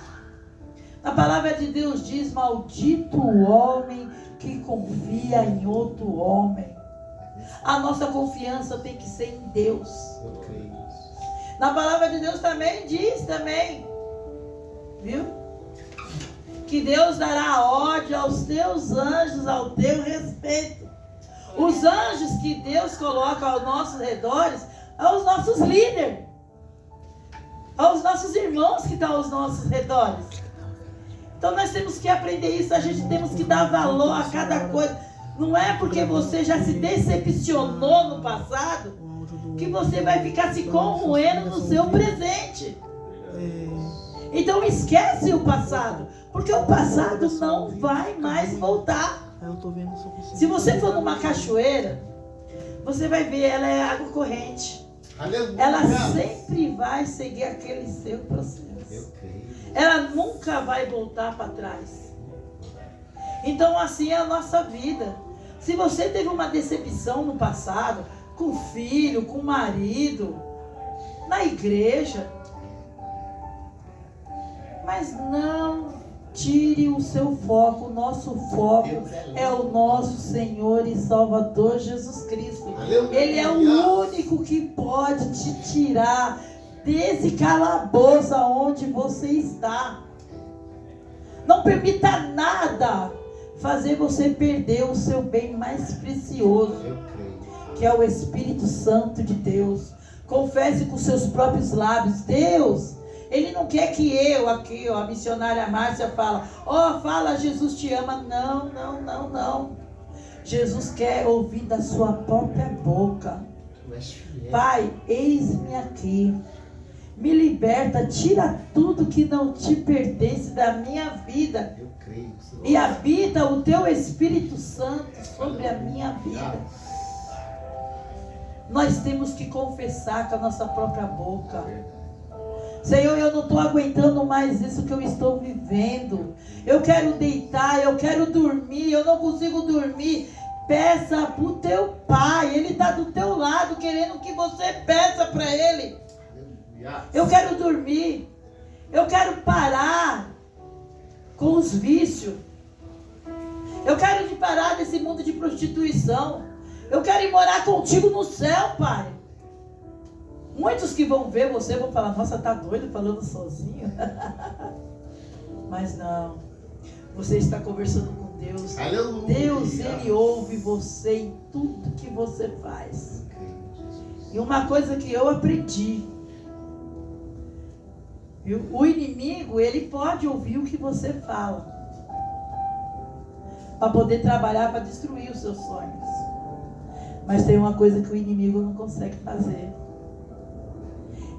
A palavra de Deus diz: maldito o homem que confia em outro homem. A nossa confiança tem que ser em Deus. Na palavra de Deus também diz, viu? Que Deus dará ordem aos teus anjos ao teu respeito. Os anjos que Deus coloca aos nossos redores são os nossos líderes, aos nossos irmãos que estão aos nossos redores. Então nós temos que aprender isso, a gente temos que dar valor a cada coisa. Não é porque você já se decepcionou no passado que você vai ficar se corroendo no seu presente. Então esquece o passado, porque o passado não vai mais voltar. Se você for numa cachoeira, você vai ver, ela é água corrente. Ela sempre vai seguir aquele seu processo. Ela nunca vai voltar para trás. Então assim é a nossa vida. Se você teve uma decepção no passado, com o filho, com o marido, na igreja, mas não tire o seu foco. O nosso foco é o nosso Senhor e Salvador Jesus Cristo. Ele é o único que pode te tirar desse calabouço onde você está. Não permita nada fazer você perder o seu bem mais precioso, que é o Espírito Santo de Deus. Confesse com seus próprios lábios. Deus, Ele não quer que eu aqui, a missionária Márcia fala, fala, Jesus te ama. Não. Jesus quer ouvir da sua própria boca. Pai, eis-me aqui. Me liberta, tira tudo que não te pertence da minha vida. E habita o teu Espírito Santo sobre a minha vida. Nós temos que confessar com a nossa própria boca. Senhor, eu não estou aguentando mais isso que eu estou vivendo. Eu quero deitar, eu quero dormir, eu não consigo dormir. Peça para o teu Pai, Ele está do teu lado, querendo que você peça para Ele. Eu quero dormir, eu quero parar com os vícios. Eu quero parar desse mundo de prostituição. Eu quero ir morar contigo no céu, Pai. Muitos que vão ver você vão falar, nossa, tá doido falando sozinho. Mas não. Você está conversando com Deus. Aleluia. Deus, Ele ouve você em tudo que você faz. E uma coisa que eu aprendi. O inimigo, ele pode ouvir o que você fala. Para poder trabalhar, para destruir os seus sonhos. Mas tem uma coisa que o inimigo não consegue fazer.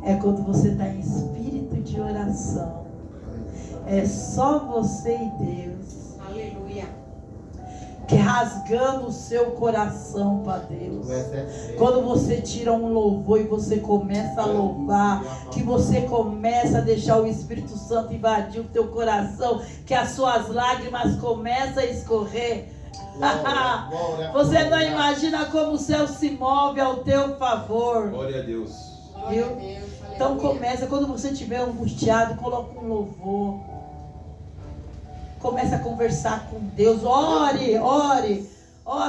É quando você está em espírito de oração. É só você e Deus. Aleluia. Que rasgando o seu coração para Deus. Quando você tira um louvor e você começa a louvar, que você começa a deixar o Espírito Santo invadir o teu coração, que as suas lágrimas começam a escorrer. Você não imagina como o céu se move ao teu favor. Glória a Deus. Viu? Então começa, quando você estiver angustiado, coloca um louvor. Começa a conversar com Deus. Ore.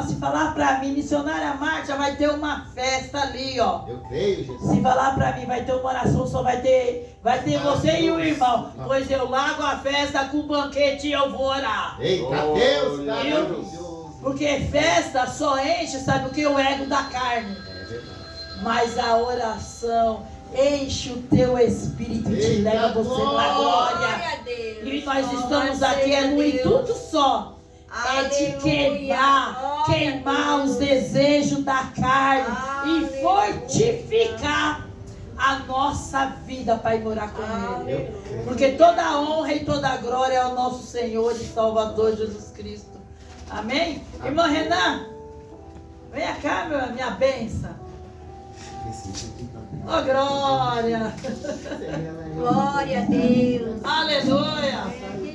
Se falar para mim, missionária Márcia, vai ter uma festa ali, ó. Eu creio, Jesus. Se falar para mim, vai ter uma oração, só vai ter você e o irmão. Pois eu largo a festa com banquete e eu vou orar. Eita, Deus, maravilhoso. Porque festa só enche, sabe o que? O ego da carne. Mas a oração enche o teu espírito e te leva você para a glória. E nós estamos aqui no intuito só. É de queimar os desejos da carne e fortificar a nossa vida para ir morar com Ele. Porque toda a honra e toda a glória é ao nosso Senhor e Salvador Jesus Cristo. Amém? Irmão Renan, venha cá, minha bênção. Oh, glória! Glória a Deus. Aleluia!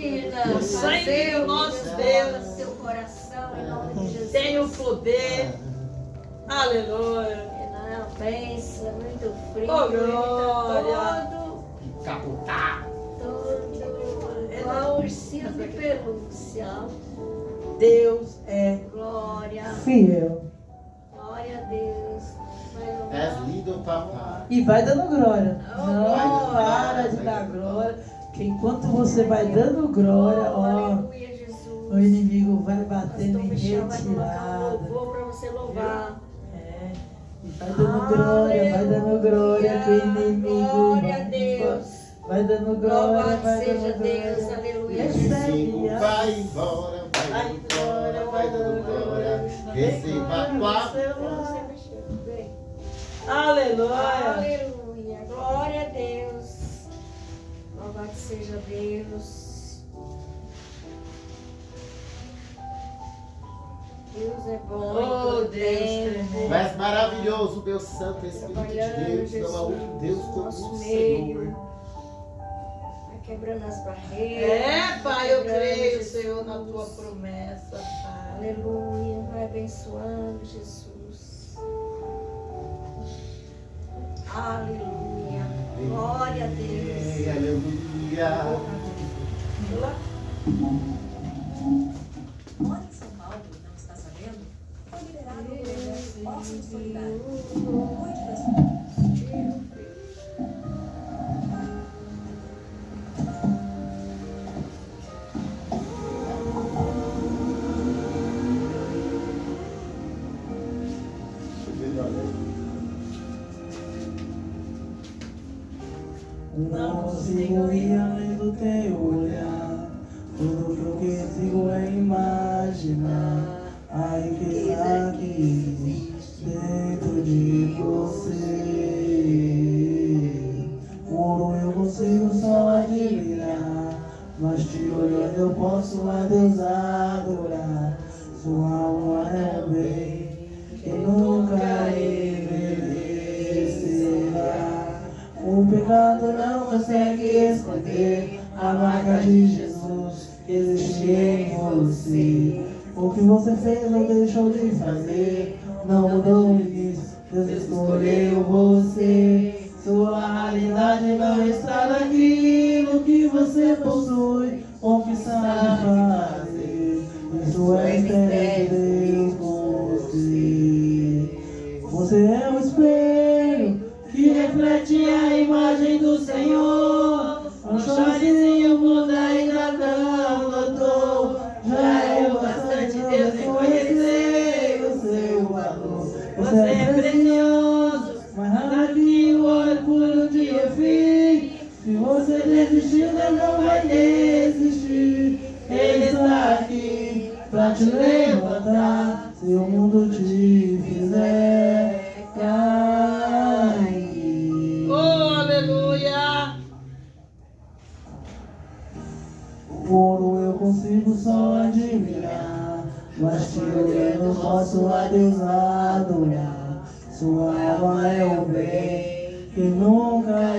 ensina O sangue do nosso Deus seu coração, em nome de Jesus. tem o poder. Aleluia. É uma bênção, muito frio. Oh, glória. Capotado. Todo igual ursinho de pelúcia. Deus é Glória, fiel. glória a Deus. Vai És louvar. lindo, papai. E vai dando glória. Oh, Não para de dar glória. Que enquanto você vai dando glória, ó, Aleluia, Jesus. o inimigo vai batendo em Pastor Michel vai colocar um retirada. louvor para você louvar. É. E vai dando glória, vai dando glória. Que o inimigo Glória a Deus. vai dando glória, Louvado vai seja dando Deus. glória. Aleluia, Recebo, Jesus. vai embora, vai dando glória, vai dando glória. Receba a tua. Você mexeu, vem. Aleluia. Aleluia. Glória a Deus. Louvado seja Deus. Deus é bom. em Oh, todo Deus tempo. tremendo. Tu és maravilhoso, meu Santo Espírito de Deus. Não há outro Deus como nosso o meio. Senhor. Vai quebrando as barreiras. É, Pai, eu quebrando, creio, Jesus. Senhor, na tua promessa, Pai. Aleluia. Vai abençoando, Jesus. Aleluia. Glória a Deus. Ei, aleluia. Mora em São Paulo, não está sabendo? Foi liberado o projeto Ócio Solidário. Cuide das famílias. Não consigo ir além do teu olhar. Tudo que eu consigo é imaginar a riqueza que existe dentro de você. Ouro eu consigo só admirar, mas te olhando eu posso a Deus adorar. Sua alma é um bem que nunca envelhecerá. O pecado não consegue esconder a marca de Jesus que existe em você. O que você fez ou deixou de fazer não mudou o início, Deus escolheu você. Sua realidade não está naquilo que você possui ou que sabe fazer. Isso é mistério de Deus com você. Você é um espelho que reflete a imagem do Senhor. Não chore se o mundo ainda não notou. Já é o bastante Deus reconhecer o seu valor. Você é precioso, mais raro que o ouro puro de Ofim. Se você desistiu, Deus não vai desistir. Ele está aqui pra te levantar. Se o mundo te fizer cair. Oh, aleluia. O ouro eu consigo só admirar, mas te olhando posso a Deus adorar. Sua alma é o bem que nunca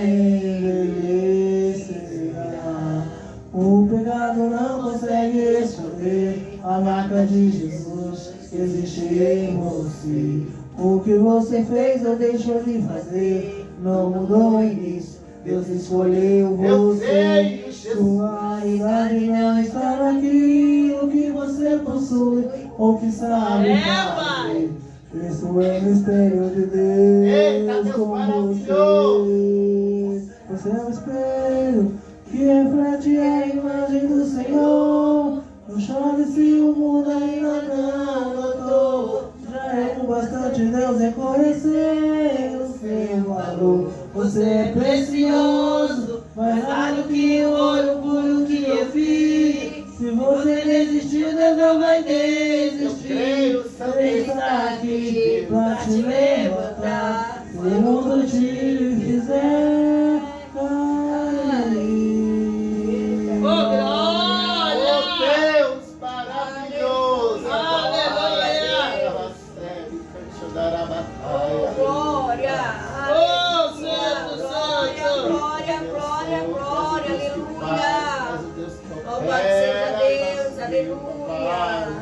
envelhecerá. O pecado não consegue esconder a marca de Jesus que existe em você. O que você fez ou deixou de fazer não mudou o início, Deus escolheu você. Sua idade não está naquilo que você possui ou que sabe fazer. Isso é mistério de Eita, Deus Deus com maravilhoso. você. Você é um espelho que reflete a imagem do Senhor. Não chore se o mundo ainda não notou. Já é com bastante Deus reconhecer o seu valor. Você é precioso, mais raro que o ouro puro que eu vi. Se você desistiu, Deus não vai desistir. Ele está aqui pra te levantar. Se o mundo te fizer cair. Oh, glória. Oh, Deus maravilhoso. Glória. Oh, santo, santo. Glória, glória, glória. Aleluia. Louvado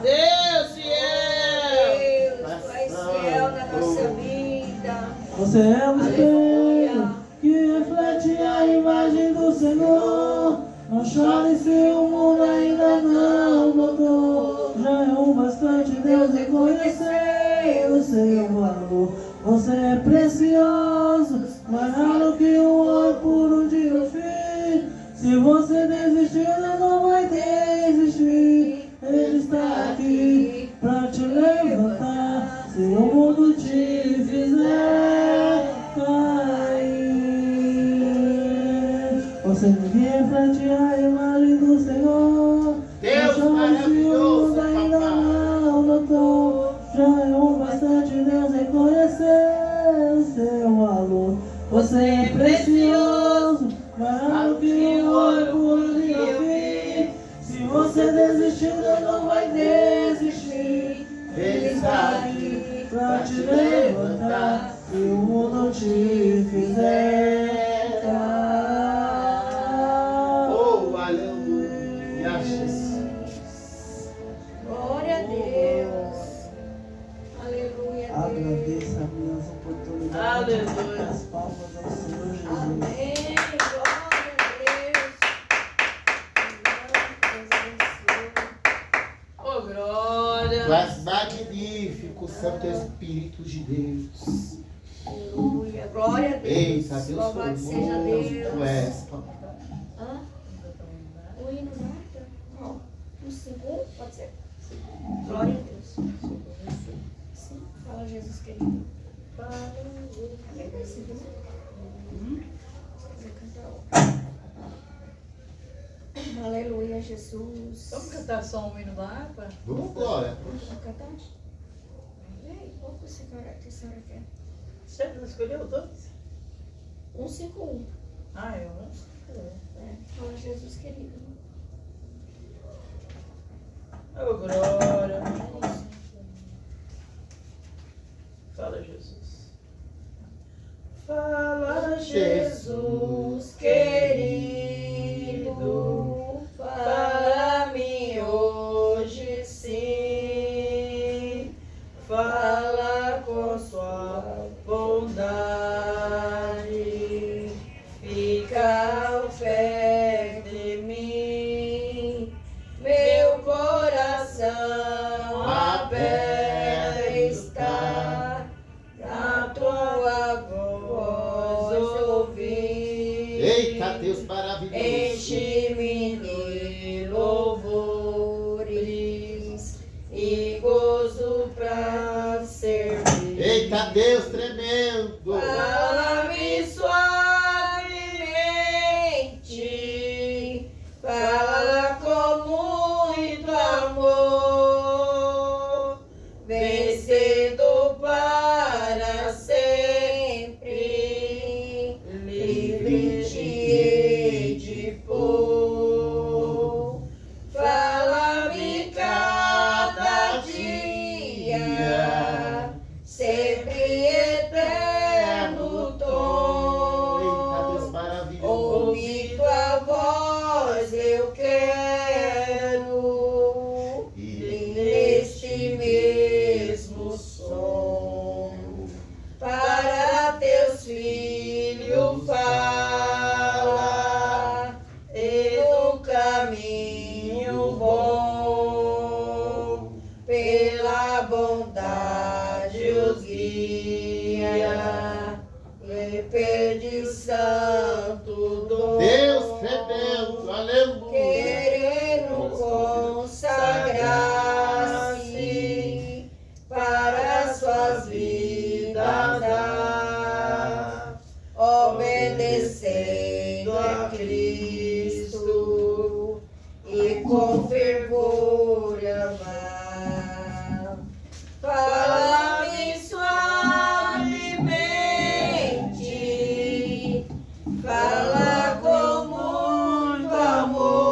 Deus fiel. Deus, tu és fiel na nossa vida. Você é um espelho Aleluia. que reflete a imagem do Senhor. Não chore se o mundo ainda não notou. Já é o bastante Deus reconhecer o seu valor. Você é precioso, mais raro que o ouro puro de um fim. Se você desistir, ele não vai desistir. Ele está aqui pra te levantar. Se o mundo te fizer cair, você tem que refletir a imagem do Senhor. Deus Não chore se o maravilhoso, mundo ainda papai. não notou. Já é o bastante Deus reconhecer o seu valor. Você é precioso, mais raro que o ouro puro de Ofim. Se você desistir, Deus não vai desistir. Ele está aqui pra te levantar. Se o mundo te fizer cair. Oh, aleluia, Jesus. Glória a Deus. Aleluia, Deus. Agradeça a minha oportunidade. Aleluia. As palmas ao Senhor Jesus. Amém. Glória a Deus. Oh, glória. Tu és magnífico, Santo Espírito de Deus. Aleluia. Glória a Deus. Eita, Deus Louvado seja formoso, Deus. tu és, papai. Hã? O hino nada? Qual? Um 5? Pode ser? Glória a Deus. Sim. Fala, Jesus querido. É bem parecido, né? Vou cantar outra. Aleluia, Jesus. Vamos cantar só um hino da harpa? Vamos, Glória. Vou cantar? Ei, qual que esse cara que a senhora quer? Você não escolheu dois? 151. Ah, eu não. Fala, Jesus querido. Oh, glória. Fala, Jesus. Fala, Jesus querido. Fala-me hoje, sim. Fala com sua bondade. Fica ao pé de mim. Meu coração aberto está na tua voz ouvir. Eita, Deus maravilhoso. Enche-me de louvores e gozo pra servir. Eita, Deus tremendo. Fala-me suavemente, fala com muito amor, vencedor para sempre, livre te hei de pôr. Fala-me cada dia, sempre eterno tom. Eita, Deus maravilhoso. Ouvir tua voz eu quero, e neste mesmo som, para teus filhos fala, e no caminho bom, pela bondade os guia, e pede santo dom. Deus tremendo, aleluia. Querendo consagrar-se para suas vidas dar, obedecendo a Cristo e com fervor amar. Fala-me suavemente, fala com muito amor.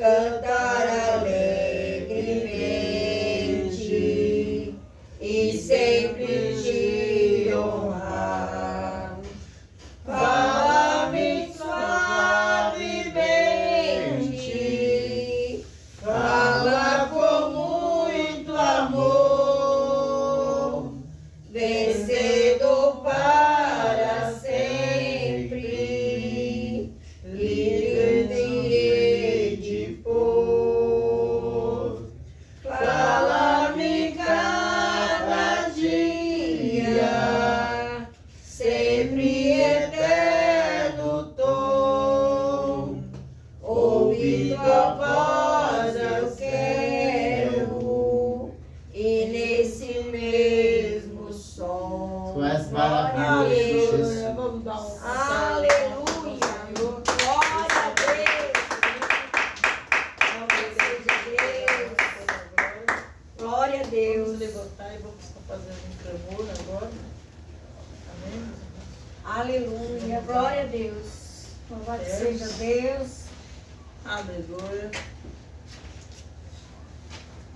cantar alegremente e sempre te honrar. Fala-me suavemente, fala com muito amor, vencedor para sempre, livre de pôr. Fala-me cada dia, sempre eterno tom, ouvi tua voz eu quero, e nesse mesmo som. Tu és maravilhoso, Aleluia. Jesus. Vamos dar um Aleluia! Glória a Deus! Louvado seja Deus! Glória a Vamos Deus! levantar e vamos estar fazendo um clamor agora. Amém? Aleluia! Glória a Deus! Louvado seja Deus! Aleluia.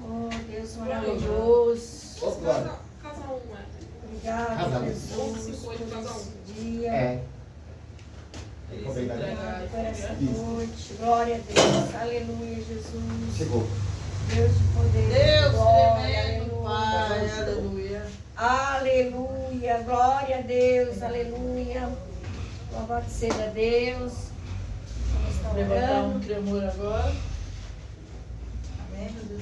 Oh, Deus maravilhoso! Ô, Glória. Casal 1, Obrigada, Casal. Jesus, por esse dia. É. Eles Obrigado. entregaram. Por essa Isso. noite. Glória a Deus. Aleluia, Jesus. Chegou. Deus de poder. Deus glória, tremendo, Pai. Aleluia. Aleluia, glória a Deus, aleluia. Louvado seja Deus. Vamos estar Levantar um orando. clamor agora. Amém, meu Deus.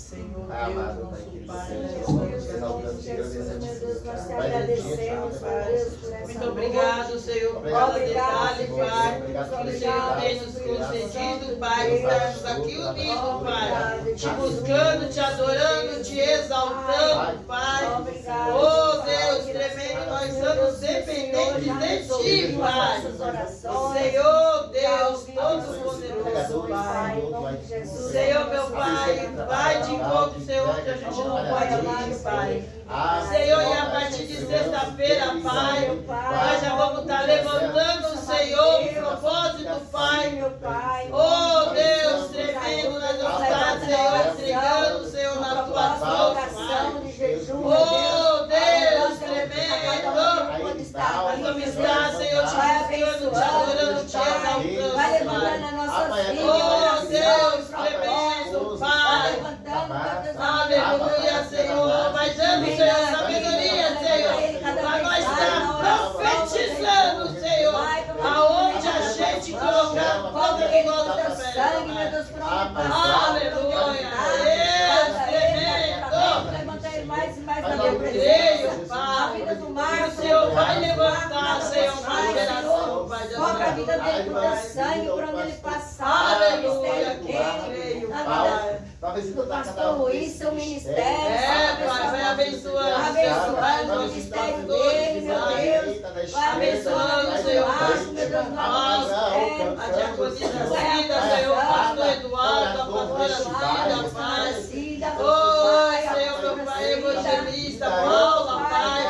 Senhor Deus, Amado nosso Pai, Pai, Jesus, nós Jesus, exaltamos. Jesus, meu Deus, nós te Pai, agradecemos, Pai, meu Deus, por essa Muito obrigado, Senhor, por cada Obrigado, detalhe, Senhor. Pai. Obrigado Que por o esse Senhor detalhe. tem nos concedido, Pai, Obrigado. estarmos aqui unidos, Pai. Obrigado, Te buscando, te adorando, te exaltando, Pai. Obrigado. Oh Deus, tremendo, nós somos dependentes de Ti, Pai. Senhor Deus, Todo-Poderoso, Pai. Senhor, meu Pai, vai de encontro, Senhor, que a gente não pode ir, Pai. Senhor, e a partir de sexta-feira, Pai, nós já vamos estar levantando, Senhor, o propósito, Pai. Oh Deus, tremendo, nós vamos estar, Senhor, entregando, Senhor, nas tuas mãos, Pai. Oh Deus, tremendo. Nós vamos estar, Senhor, te buscando, te adorando, te exaltando, Vai Pai. levantando as nossas vidas. Oh Deus, tremendo, Pai. Aleluia, Senhor. Vai dando, Senhor, sabedoria, Senhor. Para nós estar profetizando, Senhor. Aonde a gente colocar toda a nossa fé. Aleluia. Deus, tremendo. Mais e mais na Eu minha creio, presença. Pai. A vida do Que Marcos. o Senhor vai levantar, Senhor, uma geração, Pai de Coloca a vida adoração. dele com teu sangue por onde ele passar. Aleluia, O ministério dele, creio, na Pai. vida do pastor Luiz, seu ministério. É, Pai, vai abençoando, Abençoando o ministério dele, meu Deus. Vai abençoando, Senhor, Marcos, meu Deus, a diaconisa Cida, Senhor, o pastor Eduardo, a pastora Cida, Pai. Oh, Senhor, meu Pai, evangelista, Paula, Pai.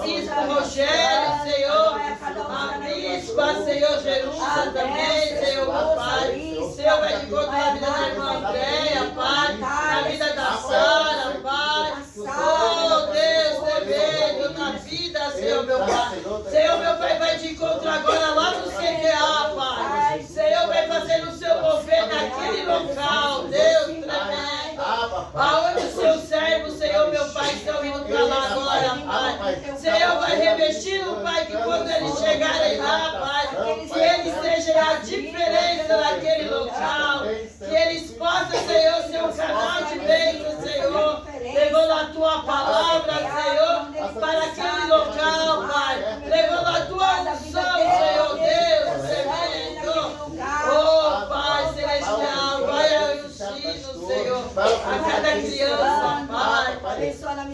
Bispo Rogério, Senhor. A bispa, Senhor, Jerusa também, Senhor, meu Pai. Senhor, vai de encontro na vida da irmã Andréia, Pai. Na vida da Sara, Pai. Oh, Deus, tremendo na vida, Senhor, meu Pai. Senhor, meu Pai, vai de encontro agora lá no CTA, Pai. Senhor, vai fazer o seu mover naquele local, Deus, tremendo. Aonde os seus servos, Senhor, meu Pai, estão indo para lá agora, Pai. Senhor, vai revestindo, Pai, que quando eles chegarem lá, Pai, que eles sejam a diferença naquele local. Que eles possam, Senhor, ser um canal de bênção, Senhor. Levando a tua palavra, Senhor, para aquele local, Pai. Levando a tua unção, Senhor Deus, tremendo. Oh, Pai celestial, vai ungindo, Senhor, a cada criança, Pai.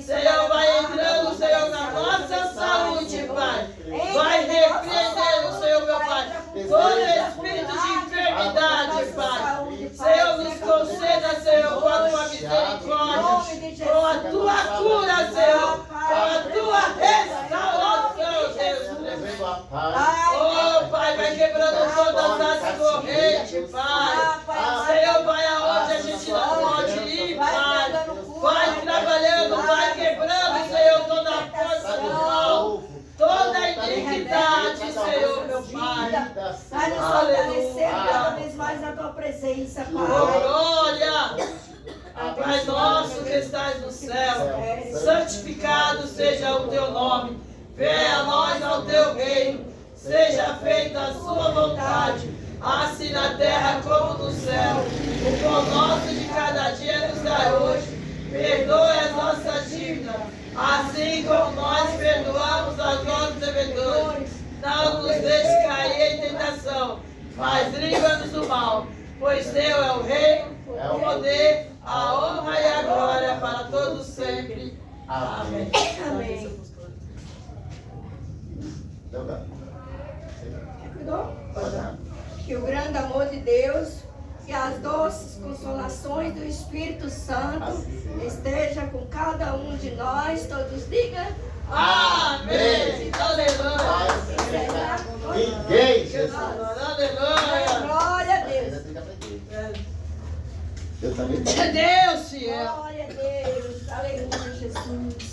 Senhor, vai entrando, Senhor, na nossa saúde, Pai. Vai repreendendo, Senhor, meu Pai, todo espírito de enfermidade, Pai. Senhor, nos conceda, Senhor, com a tua misericórdia, com a tua cura, Senhor, com a tua restauração, Deus. Oh, Pai, vai quebrando quebrando todas as correntes, Pai. Senhor, vai aonde a gente não pode ir, Pai. Vai trabalhando, vai quebrando, Senhor, toda a força do mal, toda a iniquidade, Senhor, meu Pai. Vai nos fortalecer cada vez mais na tua presença, Oh, Pai. glória! Pai nosso que estás no céu, santificado seja o teu nome. Venha a nós ao teu reino. Seja feita a sua vontade, assim na terra como no céu. O pão nosso de cada dia nos dá hoje. Perdoe as nossas dívidas, assim como nós perdoamos aos nossos devedores. Não nos deixe cair em tentação, mas livra-nos do mal. Pois teu é o reino, o poder, a honra e a glória para todos sempre. Amém. Amém. Cuidou? Que o grande amor de Deus e as doces consolações do Espírito Santo esteja com cada um de nós. Todos digam Amém. Aleluia. Ninguém, Jesus. Aleluia. glória a Deus. Eu também. Deus fiel.